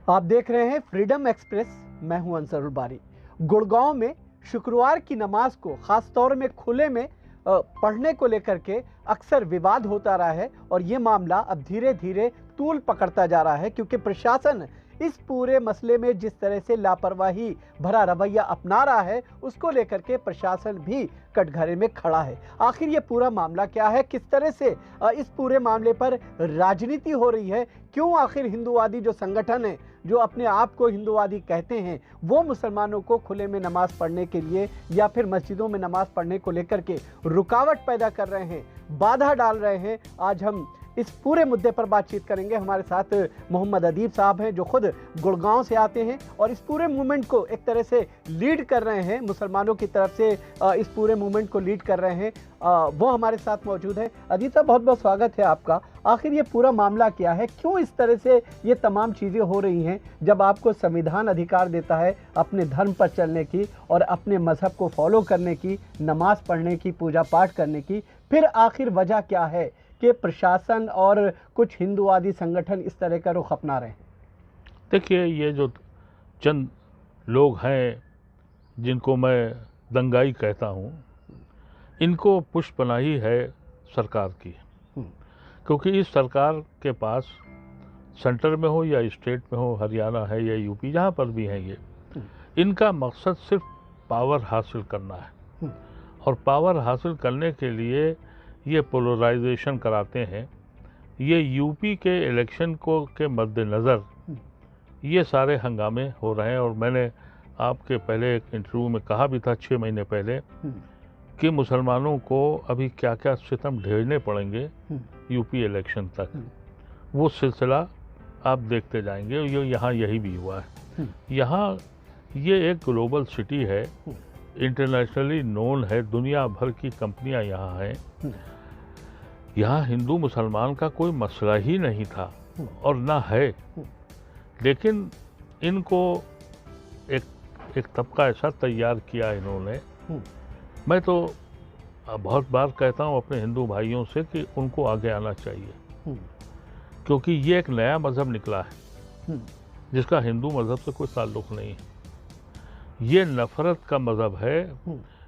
आप देख रहे हैं फ्रीडम एक्सप्रेस। मैं हूं अंसरुल बारी। गुड़गांव में शुक्रवार की नमाज को खास तौर में खुले में पढ़ने को लेकर के अक्सर विवाद होता रहा है और ये मामला अब धीरे धीरे तूल पकड़ता जा रहा है, क्योंकि प्रशासन इस पूरे मसले में जिस तरह से लापरवाही भरा रवैया अपना रहा है उसको लेकर के प्रशासन भी कटघरे में खड़ा है। आखिर ये पूरा मामला क्या है, किस तरह से इस पूरे मामले पर राजनीति हो रही है, क्यों आखिर हिंदूवादी जो संगठन है जो अपने आप को हिंदूवादी कहते हैं वो मुसलमानों को खुले में नमाज पढ़ने के लिए या फिर मस्जिदों में नमाज पढ़ने को लेकर के रुकावट पैदा कर रहे हैं, बाधा डाल रहे हैं। आज हम इस पूरे मुद्दे पर बातचीत करेंगे। हमारे साथ मोहम्मद अदीब साहब हैं जो खुद गुड़गांव से आते हैं और इस पूरे मूवमेंट को एक तरह से लीड कर रहे हैं, मुसलमानों की तरफ से इस पूरे मूवमेंट को लीड कर रहे हैं। वो हमारे साथ मौजूद है। अदीब साहब, बहुत बहुत स्वागत है आपका। आखिर ये पूरा मामला क्या है, क्यों इस तरह से ये तमाम चीज़ें हो रही हैं जब आपको संविधान अधिकार देता है अपने धर्म पर चलने की और अपने मजहब को फॉलो करने की, नमाज पढ़ने की, पूजा पाठ करने की, फिर आखिर वजह क्या है कि प्रशासन और कुछ हिंदूवादी संगठन इस तरह का रुख अपना रहे हैं? देखिए, ये जो चंद लोग हैं जिनको मैं दंगाई कहता हूँ, इनको पुष्पनाही है सरकार की, क्योंकि इस सरकार के पास सेंटर में हो या स्टेट में हो, हरियाणा है या यूपी, जहाँ पर भी हैं ये, इनका मकसद सिर्फ पावर हासिल करना है। और पावर हासिल करने के लिए ये पोलराइजेशन कराते हैं। ये यूपी के इलेक्शन को के मद्देनज़र ये सारे हंगामे हो रहे हैं। और मैंने आपके पहले एक इंटरव्यू में कहा भी था 6 महीने पहले कि मुसलमानों को अभी क्या क्या सितम ढेरने पड़ेंगे यूपी इलेक्शन तक। वो सिलसिला आप देखते जाएंगे। ये यहाँ यही भी हुआ है। यहाँ ये एक ग्लोबल सिटी है, इंटरनेशनली नोन है, दुनिया भर की कंपनियाँ यहाँ हैं। यहाँ हिंदू मुसलमान का कोई मसला ही नहीं था और ना है, लेकिन इनको एक तबका ऐसा तैयार किया इन्होंने। मैं तो बहुत बार कहता हूँ अपने हिंदू भाइयों से कि उनको आगे आना चाहिए, क्योंकि ये एक नया मज़हब निकला है जिसका हिंदू मज़हब से कोई ताल्लुक़ नहीं है। ये नफ़रत का मज़हब है,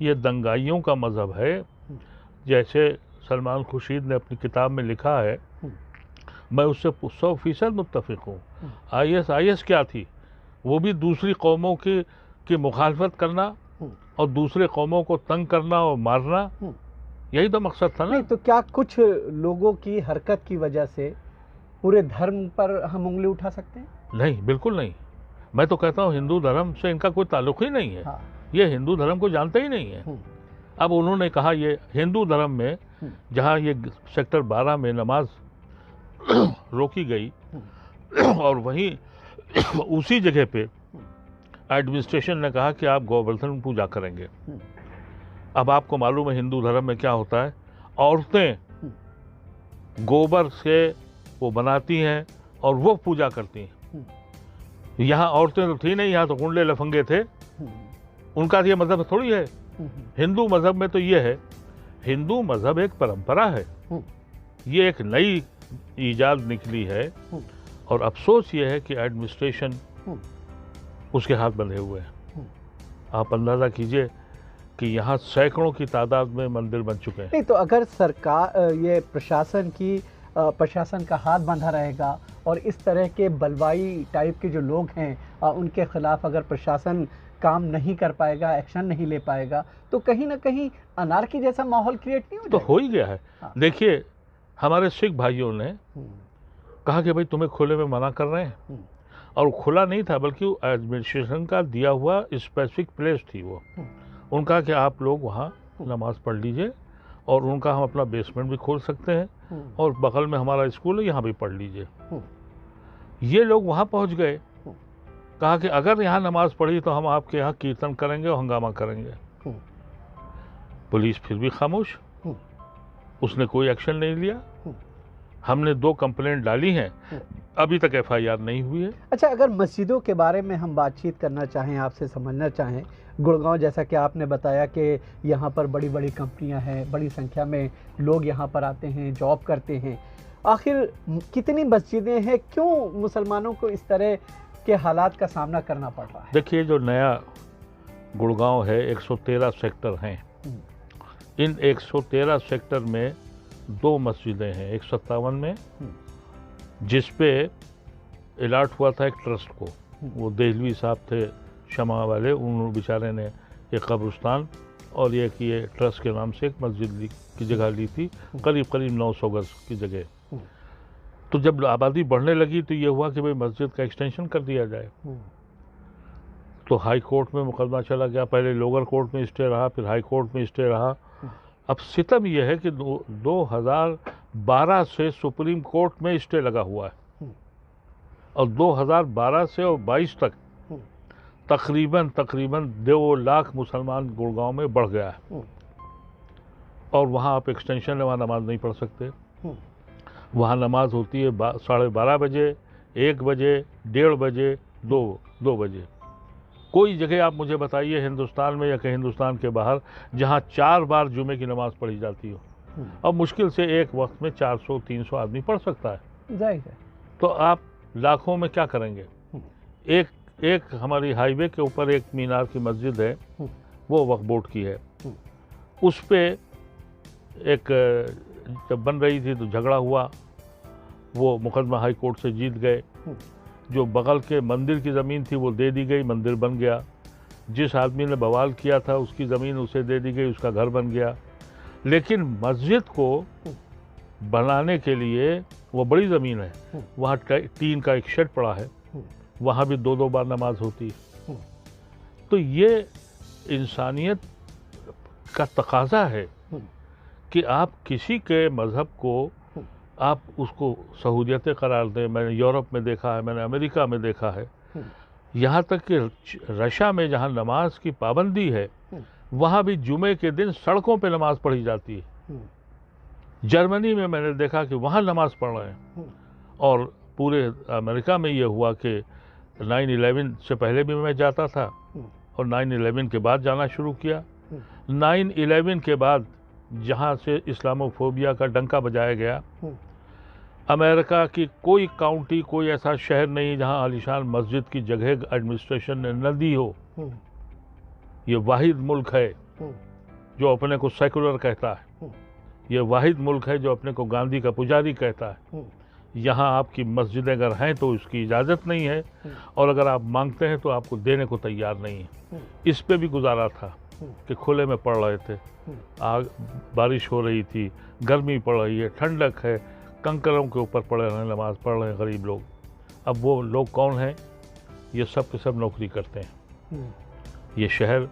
ये दंगाइयों का मज़हब है। जैसे सलमान खुर्शीद ने अपनी किताब में लिखा है, मैं उससे 100% मुत्तफ़िक़ हूँ। IS क्या थी? वो भी दूसरी कौमों की मुखालफत करना और दूसरे कौमों को तंग करना और मारना, यही तो मकसद था ना। नहीं तो क्या कुछ लोगों की हरकत की वजह से पूरे धर्म पर हम उंगली उठा सकते हैं? नहीं, बिल्कुल नहीं। मैं तो कहता हूँ हिंदू धर्म से इनका कोई ताल्लुक़ ही नहीं है। ये हिंदू धर्म को जानते ही नहीं है। अब उन्होंने कहा ये हिंदू धर्म में जहाँ ये सेक्टर 12 में नमाज रोकी गई और वहीं उसी जगह पे एडमिनिस्ट्रेशन ने कहा कि आप गोवर्धन पूजा करेंगे। अब आपको मालूम है हिंदू धर्म में क्या होता है, औरतें गोबर से वो बनाती हैं और वो पूजा करती हैं। यहाँ औरतें तो थी नहीं, यहाँ तो गुंडे लफंगे थे। उनका ये मज़हब थोड़ी है। हिंदू मज़हब में तो ये है, हिंदू मज़हब एक परंपरा है, ये एक नई ईजाद निकली है। और अफसोस ये है कि एडमिनिस्ट्रेशन उसके हाथ बंधे हुए हैं। आप अंदाज़ा कीजिए कि यहाँ सैकड़ों की तादाद में मंदिर बन चुके हैं। नहीं तो अगर सरकार ये प्रशासन का हाथ बंधा रहेगा और इस तरह के बलवाई टाइप के जो लोग हैं उनके खिलाफ अगर प्रशासन काम नहीं कर पाएगा, एक्शन नहीं ले पाएगा, तो कहीं ना कहीं अनार्की जैसा माहौल क्रिएट नहीं हो जाएगा? तो हो ही गया है। देखिए, हमारे सिख भाइयों ने कहा कि भाई तुम्हें खुले में मना कर रहे हैं, और खुला नहीं था बल्कि एडमिनिस्ट्रेशन का दिया हुआ स्पेसिफिक प्लेस थी वो। उनका कि आप लोग वहाँ नमाज पढ़ लीजिए और उनका हम अपना बेसमेंट भी खोल सकते हैं और बगल में हमारा स्कूल है, यहाँ भी पढ़ लीजिए। ये लोग वहाँ पहुँच गए, कहा कि अगर यहाँ नमाज पढ़ी तो हम आपके यहाँ कीर्तन करेंगे और हंगामा करेंगे। पुलिस फिर भी खामोश, उसने कोई एक्शन नहीं लिया। हमने 2 कंप्लेंट डाली हैं, अभी तक FIR नहीं हुई है। अच्छा, अगर मस्जिदों के बारे में हम बातचीत करना चाहें, आपसे समझना चाहें, गुड़गांव जैसा कि आपने बताया कि यहाँ पर बड़ी बड़ी कंपनियाँ हैं, बड़ी संख्या में लोग यहाँ पर आते हैं, जॉब करते हैं, आखिर कितनी मस्जिदें हैं? क्यों मुसलमानों को इस तरह के हालात का सामना करना पड़ रहा है। देखिए, जो नया गुड़गांव है, 113 सेक्टर हैं। इन 113 सेक्टर में 2 मस्जिदें हैं, 157 में, जिस पे अलाट हुआ था एक ट्रस्ट को। वो देहलवी साहब थे शमा वाले, उन बेचारे ने एक कब्रिस्तान और ये कि ये ट्रस्ट के नाम से एक मस्जिद की जगह ली थी, करीब करीब 900 गज की जगह। तो जब आबादी बढ़ने लगी तो ये हुआ कि भाई मस्जिद का एक्सटेंशन कर दिया जाए। तो हाई कोर्ट में मुकदमा चला गया, पहले लोअर कोर्ट में स्टे रहा, फिर हाई कोर्ट में स्टे रहा। अब सितम यह है कि 2012 से सुप्रीम कोर्ट में स्टे लगा हुआ है और 2012 से और 22 तक तकरीबन 2 लाख मुसलमान गुड़गांव में बढ़ गया है। और वहाँ आप एक्सटेंशन में वहाँ नमाज नहीं पढ़ सकते। वहाँ नमाज होती है 12:30 बजे, 1 बजे, 1:30 बजे, 2 बजे। कोई जगह आप मुझे बताइए हिंदुस्तान में या कहीं हिंदुस्तान के बाहर जहाँ 4 बार जुमे की नमाज पढ़ी जाती हो। अब मुश्किल से एक वक्त में 400-300 आदमी पढ़ सकता है। जायज़ है। तो आप लाखों में क्या करेंगे? एक हमारी हाईवे के ऊपर एक मीनार की मस्जिद है, वो वक्फ बोर्ड की है। उस पे एक जब बन रही थी तो झगड़ा हुआ, वो मुकदमा हाई कोर्ट से जीत गए। जो बगल के मंदिर की ज़मीन थी वो दे दी गई, मंदिर बन गया। जिस आदमी ने बवाल किया था उसकी ज़मीन उसे दे दी गई, उसका घर बन गया। लेकिन मस्जिद को बनाने के लिए वो बड़ी ज़मीन है, वहाँ टीन का एक शेड पड़ा है, वहाँ भी 2-2 बार नमाज होती है। तो ये इंसानियत का तकाजा है कि आप किसी के मज़हब को आप उसको सहूलियतें करार दें। मैंने यूरोप में देखा है, मैंने अमेरिका में देखा है, यहाँ तक कि रशिया में जहाँ नमाज की पाबंदी है वहाँ भी जुमे के दिन सड़कों पे नमाज पढ़ी जाती है। जर्मनी में मैंने देखा कि वहाँ नमाज पढ़ रहे हैं। और पूरे अमेरिका में ये हुआ कि 9/11 से पहले भी मैं जाता था और 9/11 के बाद जाना शुरू किया। 9/11 के बाद जहाँ से इस्लामोफोबिया का डंका बजाया गया, अमेरिका की कोई काउंटी, कोई ऐसा शहर नहीं जहाँ आलिशान मस्जिद की जगह एडमिनिस्ट्रेशन ने न दी हो। ये वाहिद मुल्क है जो अपने को सेकुलर कहता है। ये वाहिद मुल्क है जो अपने को गांधी का पुजारी कहता है। यहाँ आपकी मस्जिदें अगर हैं तो उसकी इजाज़त नहीं है, और अगर आप मांगते हैं तो आपको देने को तैयार नहीं है। इस पे भी गुजारा था कि खुले में पढ़ रहे थे, आग बारिश हो रही थी, गर्मी पड़ रही है, ठंडक है, कंकरों के ऊपर पड़े रहे, नमाज पढ़ रहे हैं गरीब लोग। अब वो लोग कौन हैं? ये सब के सब नौकरी करते हैं। ये शहर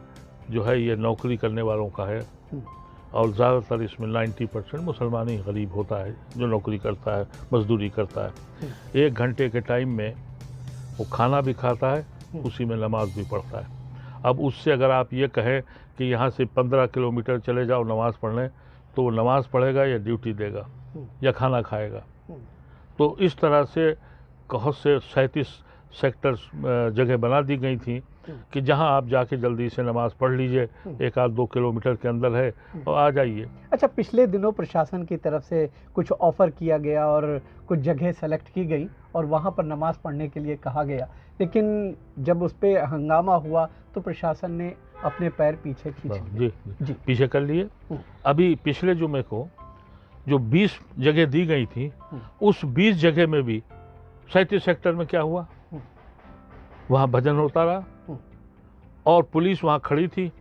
जो है ये नौकरी करने वालों का है, और ज़्यादातर इसमें 90% मुसलमान ही गरीब होता है जो नौकरी करता है, मजदूरी करता है। 1 घंटे के टाइम में वो खाना भी खाता है, उसी में नमाज भी पढ़ता है। अब उससे अगर आप ये कहें कि यहाँ से 15 किलोमीटर चले जाओ नमाज़ पढ़ने, तो वो नमाज़ पढ़ेगा या ड्यूटी देगा या खाना खाएगा। तो इस तरह से बहुत से 37 सेक्टर्स जगह बना दी गई थी कि जहां आप जाके जल्दी से नमाज पढ़ लीजिए, 1-2 किलोमीटर के अंदर है, और आ जाइए। अच्छा, पिछले दिनों प्रशासन की तरफ से कुछ ऑफ़र किया गया और कुछ जगह सेलेक्ट की गई और वहां पर नमाज पढ़ने के लिए कहा गया, लेकिन जब उस पर हंगामा हुआ तो प्रशासन ने अपने पैर पीछे खींच लिए। जी, पीछे कर लिए। अभी पिछले जुमे को जो 20 जगह दी गई थी, उस 20 जगह में भी 37 सेक्टर में क्या हुआ? वहाँ भजन होता रहा और पुलिस वहाँ खड़ी थी।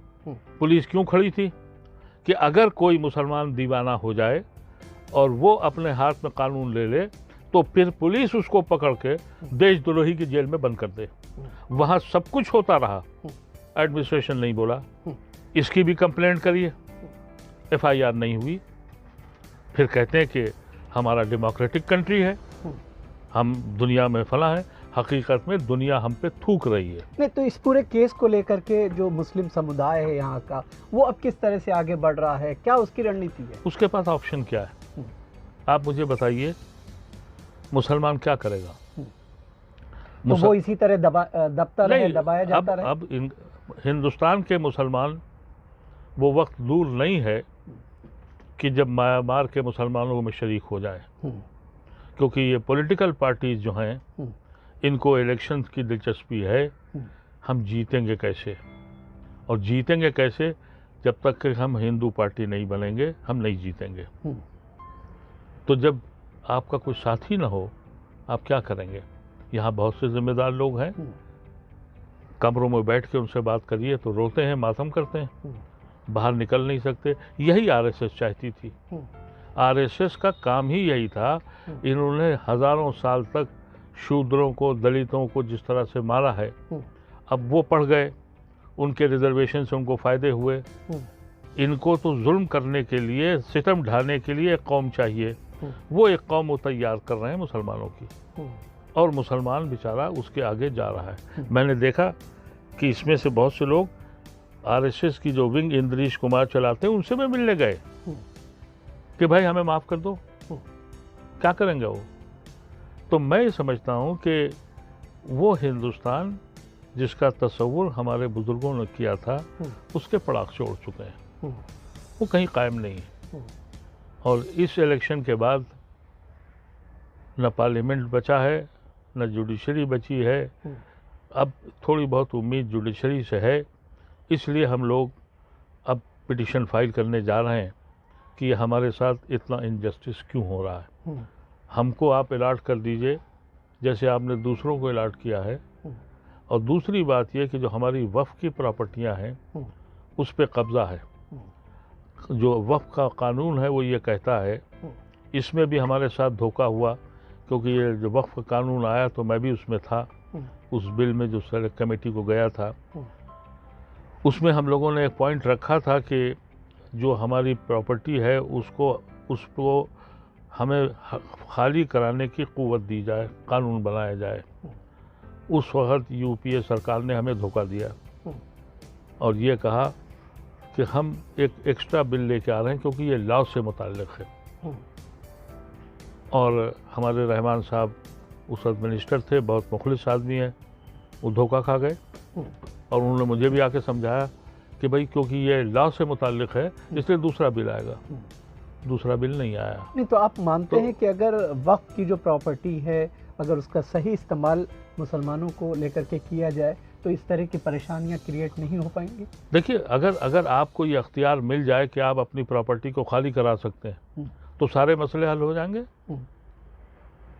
पुलिस क्यों खड़ी थी? कि अगर कोई मुसलमान दीवाना हो जाए और वो अपने हाथ में कानून ले ले तो फिर पुलिस उसको पकड़ के देशद्रोही की जेल में बंद कर दे। वहाँ सब कुछ होता रहा, एडमिनिस्ट्रेशन नहीं बोला। इसकी भी कंप्लेंट करिए, FIR नहीं हुई। फिर कहते हैं कि हमारा डेमोक्रेटिक कंट्री है, हम दुनिया में फला है। हकीकत में दुनिया हम पे थूक रही है। नहीं, तो इस पूरे केस को लेकर के जो मुस्लिम समुदाय है यहाँ का, वो अब किस तरह से आगे बढ़ रहा है? क्या उसकी रणनीति है? उसके पास ऑप्शन क्या है? आप मुझे बताइए, मुसलमान क्या करेगा? तो वो इसी तरह दबता रहे, दबाया जाता रहे। अब हिंदुस्तान के मुसलमान, वो वक्त दूर नहीं है कि जब म्यांमार के मुसलमानों में शरीक हो जाए, क्योंकि ये पॉलिटिकल पार्टीज जो हैं इनको इलेक्शन की दिलचस्पी है, हम जीतेंगे कैसे, और जीतेंगे कैसे जब तक कि हम हिंदू पार्टी नहीं बनेंगे, हम नहीं जीतेंगे। तो जब आपका कोई साथी ना हो, आप क्या करेंगे? यहाँ बहुत से जिम्मेदार लोग हैं, कमरों में बैठ के उनसे बात करिए तो रोते हैं, मातम करते हैं, बाहर निकल नहीं सकते। यही आरएसएस चाहती थी। आरएसएस का काम ही यही था। इन्होंने हजारों साल तक शूद्रों को, दलितों को जिस तरह से मारा है, अब वो पढ़ गए, उनके रिजर्वेशन से उनको फायदे हुए। इनको तो जुल्म करने के लिए, सितम ढाने के लिए एक कौम चाहिए। वो एक कौम वो तैयार कर रहे हैं मुसलमानों की, और मुसलमान बेचारा उसके आगे जा रहा है। मैंने देखा कि इसमें से बहुत से लोग आरएसएस की जो विंग इंद्रीश कुमार चलाते हैं, उनसे भी मिलने गए कि भाई हमें माफ़ कर दो। क्या करेंगे वो? तो मैं ये समझता हूँ कि वो हिंदुस्तान जिसका तस्वुर हमारे बुजुर्गों ने किया था, उसके पड़ाक उड़ चुके हैं, वो कहीं कायम नहीं है। और इस इलेक्शन के बाद न पार्लियामेंट बचा है, न जुडिशरी बची है। अब थोड़ी बहुत उम्मीद जुडिशरी से है, इसलिए हम लोग अब पिटीशन फाइल करने जा रहे हैं कि हमारे साथ इतना इनजस्टिस क्यों हो रहा है। हमको आप अलाट कर दीजिए जैसे आपने दूसरों को अलाट किया है। और दूसरी बात यह कि जो हमारी वक्फ की प्रॉपर्टियां हैं, उस पर कब्ज़ा है। जो वक्फ का कानून है वो ये कहता है, इसमें भी हमारे साथ धोखा हुआ, क्योंकि ये जो वक्फ का कानून आया तो मैं भी उसमें था, उस बिल में जो सेलेक्ट कमेटी को गया था, उसमें हम लोगों ने एक पॉइंट रखा था कि जो हमारी प्रॉपर्टी है उसको हमें खाली कराने की क़ुव्वत दी जाए, कानून बनाया जाए। उस वक्त यूपीए सरकार ने हमें धोखा दिया और ये कहा कि हम एक एक्स्ट्रा बिल लेके आ रहे हैं क्योंकि ये लॉ से मुताल्लिक़ है। और हमारे रहमान साहब उस वक्त मिनिस्टर थे, बहुत मुखलिस आदमी है, वो धोखा खा गए। और उन्होंने मुझे भी आके समझाया कि भाई क्योंकि ये लॉ से मुताल्लिक़ है इसलिए दूसरा बिल आएगा। दूसरा बिल नहीं आया। नहीं, तो आप मानते हैं कि अगर वक्फ की जो प्रॉपर्टी है, अगर उसका सही इस्तेमाल मुसलमानों को लेकर के किया जाए तो इस तरह की परेशानियां क्रिएट नहीं हो पाएंगी? देखिए, अगर आपको ये अख्तियार मिल जाए कि आप अपनी प्रॉपर्टी को खाली करा सकते हैं तो सारे मसले हल हो जाएंगे।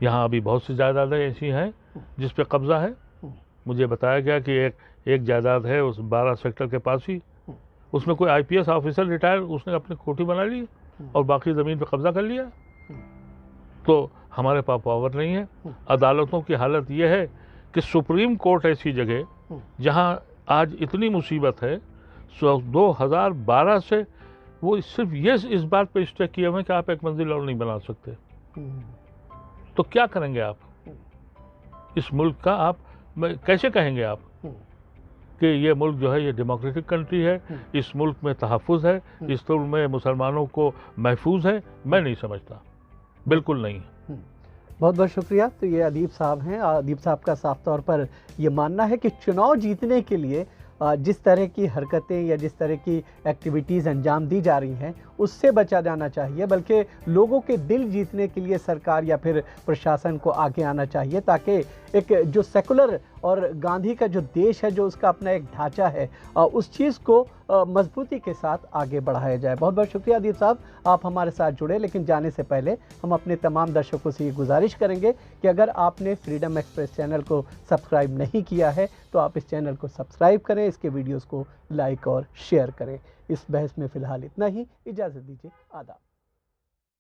यहाँ अभी बहुत सी जायदादें ऐसी हैं जिस पे कब्जा है। मुझे बताया गया कि एक जायदाद है उस 12 सेक्टर के पास ही, उसमें कोई आईपीएस ऑफिसर रिटायर, उसने अपनी कोठी बना ली और बाकी ज़मीन पे कब्जा कर लिया। तो हमारे पास पावर नहीं है। अदालतों की हालत ये है कि सुप्रीम कोर्ट ऐसी जगह जहाँ आज इतनी मुसीबत है, 2012 से वो सिर्फ ये इस बात पे स्टे किए हुए कि आप एक मंजिल और नहीं बना सकते। तो क्या करेंगे आप इस मुल्क का? आप कैसे कहेंगे आप कि ये मुल्क जो है ये डेमोक्रेटिक कंट्री है, इस मुल्क में तहफ़्फ़ुज़ है, इस मुल्क में मुसलमानों को महफूज है? मैं नहीं समझता, बिल्कुल नहीं। बहुत बहुत शुक्रिया। तो ये अदीब साहब हैं। अदीब साहब का साफ तौर पर ये मानना है कि चुनाव जीतने के लिए जिस तरह की हरकतें या जिस तरह की एक्टिविटीज़ अंजाम दी जा रही हैं उससे बचा जाना चाहिए, बल्कि लोगों के दिल जीतने के लिए सरकार या फिर प्रशासन को आगे आना चाहिए, ताकि एक जो सेकुलर और गांधी का जो देश है, जो उसका अपना एक ढांचा है, उस चीज़ को मजबूती के साथ आगे बढ़ाया जाए। बहुत बहुत शुक्रिया अदीब साहब, आप हमारे साथ जुड़े। लेकिन जाने से पहले हम अपने तमाम दर्शकों से ये गुजारिश करेंगे कि अगर आपने फ्रीडम एक्सप्रेस चैनल को सब्सक्राइब नहीं किया है तो आप इस चैनल को सब्सक्राइब करें, इसके वीडियोज़ को लाइक और शेयर करें। इस बहस में फ़िलहाल इतना ही। इजाज़त दीजिए। आदाब।